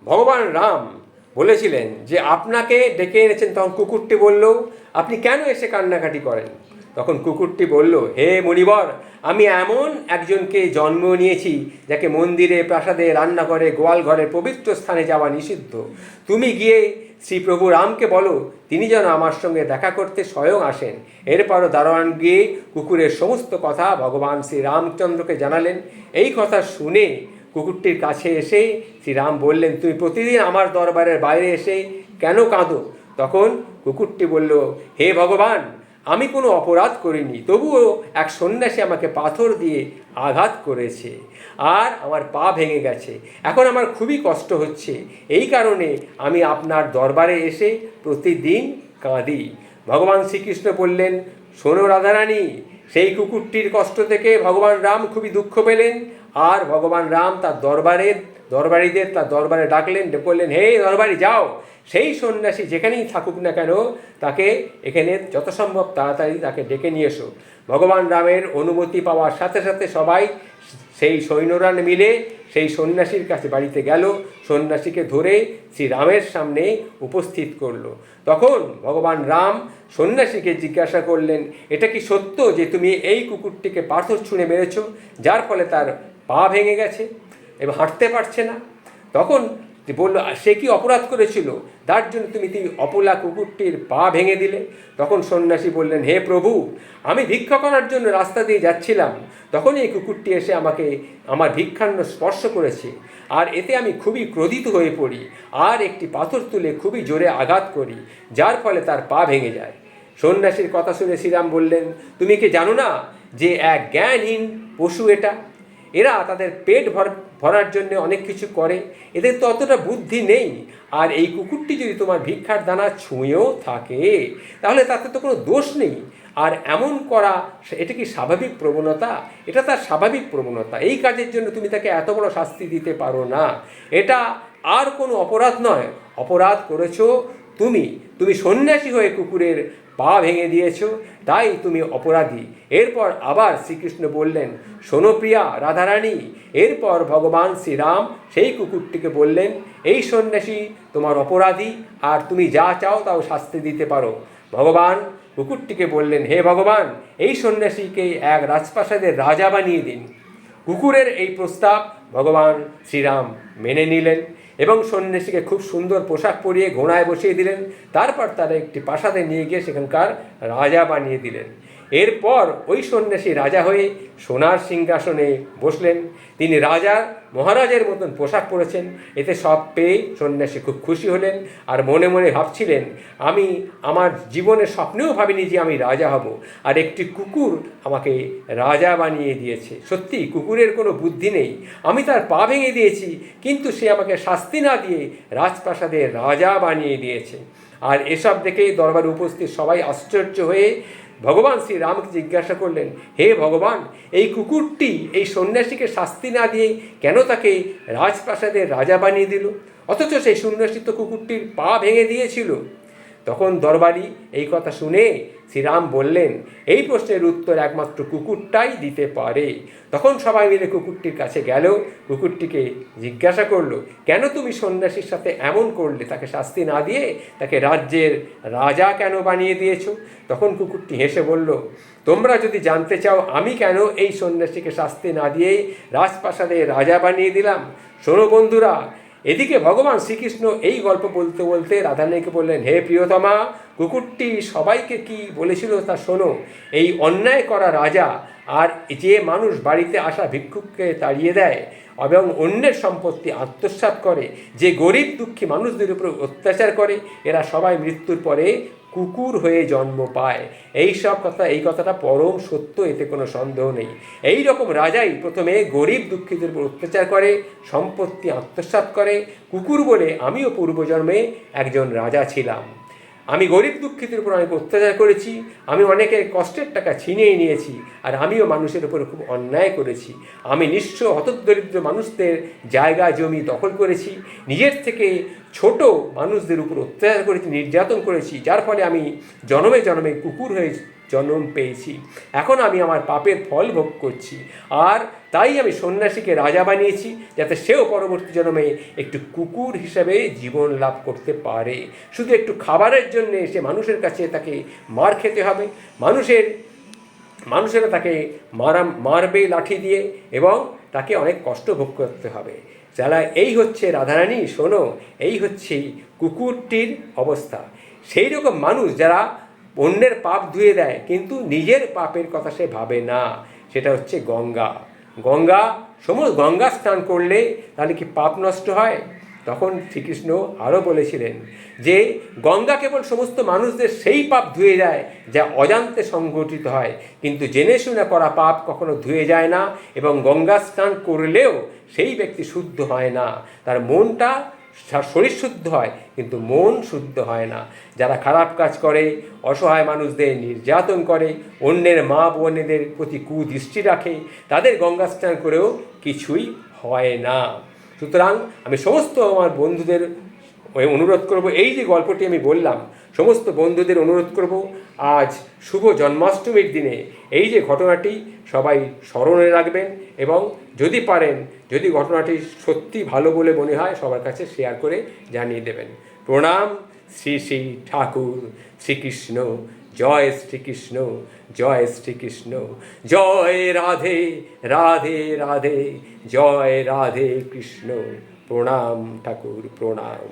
ভগবান রাম বলেছিলেন যে আপনাকে ডেকে এনেছেন। তখন কুকুরটি বলল, আপনি কেন এসে কান্নাকাটি করেন? তখন কুকুরটি বলল, হে মণিবর, আমি এমন একজনকে জন্ম নিয়েছি যাকে মন্দিরে, প্রাসাদে, রান্নাঘরে, গোয়াল ঘরে, পবিত্র স্থানে যাওয়া নিষিদ্ধ। তুমি গিয়ে শ্রী প্রভু রামকে বলো তিনি যেন আমার সঙ্গে দেখা করতে স্বয়ং আসেন। এরপরও দারোয়ান গিয়ে কুকুরের সমস্ত কথা ভগবান শ্রী রামচন্দ্রকে জানালেন। এই কথা শুনে কুকুরটির কাছে এসে শ্রীরাম বললেন, তুমি প্রতিদিন আমার দরবারের বাইরে এসে কেন কাঁদো? তখন কুকুরটি বলল, হে ভগবান, আমি কোনো অপরাধ করিনি, তবুও এক সন্ন্যাসী আমাকে পাথর দিয়ে আঘাত করেছে আর আমার পা ভেঙে গেছে। এখন আমার খুবই কষ্ট হচ্ছে। এই কারণে আমি আপনার দরবারে এসে প্রতিদিন কাঁদি। ভগবান শ্রীকৃষ্ণ বললেন, শোনো রাধারানী, সেই কুকুরটির কষ্ট থেকে ভগবান রাম খুবই দুঃখ পেলেন। আর ভগবান রাম তার দরবারিদের তার দরবারে ডাকলেন, বললেন, হে দরবারি, যাও, সেই সন্ন্যাসী যেখানেই থাকুক না কেন তাকে এখানে যত সম্ভব তাড়াতাড়ি তাকে ডেকে নিয়ে এসো। ভগবান রামের অনুমতি পাওয়ার সাথে সাথে সবাই সেই সৈন্যরা মিলে সেই সন্ন্যাসীর কাছে বাড়িতে গেল, সন্ন্যাসীকে ধরে শ্রীরামের সামনে উপস্থিত করলো। তখন ভগবান রাম সন্ন্যাসীকে জিজ্ঞাসা করলেন, এটা কি সত্য যে তুমি এই কুকুরটিকে পাথর ছুঁড়ে মেরেছ, যার ফলে তার পা ভেঙে গেছে এবং হাঁটতে পারছে না? তখন বলল, সে কি অপরাধ করেছিল তার জন্য তুমি অপলা কুকুরটির পা ভেঙে দিলে? তখন সন্ন্যাসী বললেন, হে প্রভু, আমি ভিক্ষা করার জন্য রাস্তা দিয়ে যাচ্ছিলাম, তখন এই কুকুরটি এসে আমাকে আমার ভিক্ষান্ন স্পর্শ করেছে, আর এতে আমি খুবই ক্রোধিত হয়ে পড়ি আর একটি পাথর তুলে খুবই জোরে আঘাত করি, যার ফলে তার পা ভেঙে যায়। সন্ন্যাসীর কথা শুনে শ্রীরাম বললেন, তুমি কি জানো না যে এক জ্ঞানহীন পশু এরা তাদের পেট ভরার জন্য অনেক কিছু করে, এদের তো অতটা বুদ্ধি নেই। আর এই কুকুরটি যদি তোমার ভিক্ষার দানা ছুঁয়েও থাকে তাহলে তাতে তো কোনো দোষ নেই। আর এমন করা এটা কি স্বাভাবিক প্রবণতা? এটা তার স্বাভাবিক প্রবণতা। এই কাজের জন্য তুমি তাকে এত বড় শাস্তি দিতে পারো না। এটা আর কোনো অপরাধ নয়। অপরাধ করেছো তুমি সন্ন্যাসী হয়ে কুকুরের পা ভেঙে দিয়েছ, তাই তুমি অপরাধী। এরপর আবার শ্রীকৃষ্ণ বললেন, শোনো প্রিয়া রাধারানী। এরপর ভগবান শ্রীরাম সেই কুকুরটিকে বললেন, এই সন্ন্যাসী তোমার অপরাধী, আর তুমি যা চাও তাও শাস্তি দিতে পারো। ভগবান কুকুরটিকে বললেন, হে ভগবান, এই সন্ন্যাসীকে এক রাজপ্রাসাদের রাজা বানিয়ে দিন। কুকুরের এই প্রস্তাব ভগবান শ্রীরাম মেনে নিলেন এবং সন্ন্যাসীকে খুব সুন্দর পোশাক পরিয়ে ঘোড়ায় বসিয়ে দিলেন। তারপর তারা একটি প্রাসাদে নিয়ে গিয়ে সেখানকার রাজা বানিয়ে দিলেন। এরপর ওই সন্ন্যাসী রাজা হয়ে সোনার সিংহাসনে বসলেন। তিনি রাজা মহারাজের মতন পোশাক পরেছেন। এতে সব পেয়ে সন্ন্যাসী খুব খুশি হলেন আর মনে মনে ভাবছিলেন, আমি আমার জীবনে স্বপ্নেও ভাবিনি যে আমি রাজা হব, আর একটি কুকুর আমাকে রাজা বানিয়ে দিয়েছে। সত্যি কুকুরের কোনো বুদ্ধি নেই। আমি তার পা ভেঙে দিয়েছি, কিন্তু সে আমাকে শাস্তি না দিয়ে রাজপ্রাসাদের রাজা বানিয়ে দিয়েছে। আর এসব দেখেই দরবারে উপস্থিত সবাই আশ্চর্য হয়ে ভগবান শ্রীরামকে জিজ্ঞাসা করলেন, হে ভগবান, এই কুকুরটি এই সন্ন্যাসীকে শাস্তি না দিয়ে কেন তাকে রাজপ্রাসাদের রাজা বানিয়ে দিল, অথচ সেই সন্ন্যাসী তো কুকুরটির পা ভেঙে দিয়েছিল? তখন দরবারি এই কথা শুনে শ্রীরাম বললেন, এই প্রশ্নের উত্তর একমাত্র কুকুরটাই দিতে পারে। তখন সবাই মিলে কুকুরটির কাছে গেল, কুকুরটিকে জিজ্ঞাসা করলো, কেন তুমি সন্ন্যাসীর সাথে এমন করলে? তাকে শাস্তি না দিয়ে তাকে রাজ্যের রাজা কেন বানিয়ে দিয়েছো? তখন কুকুরটি হেসে বলল, তোমরা যদি জানতে চাও আমি কেন এই সন্ন্যাসীকে শাস্তি না দিয়ে রাজপ্রাসাদে রাজা বানিয়ে দিলাম, শোনো বন্ধুরা। এদিকে ভগবান শ্রীকৃষ্ণ এই গল্প বলতে বলতে রাধারানীকে বললেন, হে প্রিয়তমা, কুকুরটি সবাইকে কি বলেছিল তা শোনো। এই অন্যায় করা রাজা আর যে মানুষ বাড়িতে আসা ভিক্ষুককে তাড়িয়ে দেয় এবং অন্যের সম্পত্তি আত্মসাৎ করে, যে গরিব দুঃখী মানুষদের উপর অত্যাচার করে, এরা সবাই মৃত্যুর পরে কুকুর হয়ে জন্ম পায়। এই কথাটা পরম সত্য, এতে কোনো সন্দেহ নেই। এই রকম রাজাই প্রথমে গরিব দুঃখীদের উপর অত্যাচার করে, সম্পত্তি আত্মসাৎ করে। কুকুর বলে আমিও পূর্বজন্মে একজন রাজা ছিলাম। আমি গরিব দুঃখীদের উপর অনেক অত্যাচার করেছি, আমি অনেকের কষ্টের টাকা ছিনিয়ে নিয়েছি, আর আমিও মানুষের উপর খুব অন্যায় করেছি। আমি নিঃস্ব হতদরিদ্র মানুষদের জায়গা জমি দখল করেছি, নিজের থেকে ছোট মানুষদের উপর অত্যাচার করেছি, নির্যাতন করেছি, যার ফলে আমি জন্মে জন্মে কুকুর হয়ে জন্ম পেয়েছি, এখন আমি আমার পাপের ফল ভোগ করছি, আর তাই আমি সন্ন্যাসীকে রাজা বানিয়েছি যাতে সেও পরবর্তী জন্মে একটু কুকুর হিসাবে জীবন লাভ করতে পারে। শুধু একটু খাবারের জন্য এসে মানুষের কাছে তাকে মার খেতে হবে, মানুষেরা তাকে মারবে লাঠি দিয়ে, এবং তাকে অনেক কষ্ট ভোগ করতে হবে। যারা এই হচ্ছে রাধারানী শোনো, এই হচ্ছে কুকুরটির অবস্থা। সেই রকম মানুষ যারা অন্যের পাপ ধুয়ে দেয় কিন্তু নিজের পাপের কথা সে ভাবে না, সেটা হচ্ছে গঙ্গা। গঙ্গা স্নান করলে তাহলে কি পাপ নষ্ট হয়? তখন শ্রীকৃষ্ণ আরও বলেছিলেন যে গঙ্গা কেবল সমস্ত মানুষদের সেই পাপ ধুয়ে যায় যা অজান্তে সংঘটিত হয়, কিন্তু জেনে শুনে করা পাপ কখনো ধুয়ে যায় না, এবং গঙ্গা স্নান করলেও সেই ব্যক্তি শুদ্ধ হয় না। তার মনটা, শরীর শুদ্ধ হয় কিন্তু মন শুদ্ধ হয় না। যারা খারাপ কাজ করে, অসহায় মানুষদের নির্যাতন করে, অন্যের মা বোনেদের প্রতি কুদৃষ্টি রাখে, তাদের গঙ্গা স্নান করেও কিছুই হয় না। সুতরাং আমি সমস্ত আমার বন্ধুদের অনুরোধ করব, এই যে গল্পটি আমি বললাম, সমস্ত বন্ধুদের অনুরোধ করব আজ শুভ জন্মাষ্টমীর দিনে এই যে ঘটনাটি সবাই স্মরণে রাখবেন, এবং যদি পারেন, যদি ঘটনাটি সত্যি ভালো বলে মনে হয় সবার কাছে শেয়ার করে জানিয়ে দেবেন। প্রণাম শ্রী শ্রী ঠাকুর শ্রীকৃষ্ণ। জয় শ্রীকৃষ্ণ, জয় শ্রীকৃষ্ণ। জয় রাধে রাধে রাধে, জয় রাধে কৃষ্ণ। প্রণাম ঠাকুর, প্রণাম।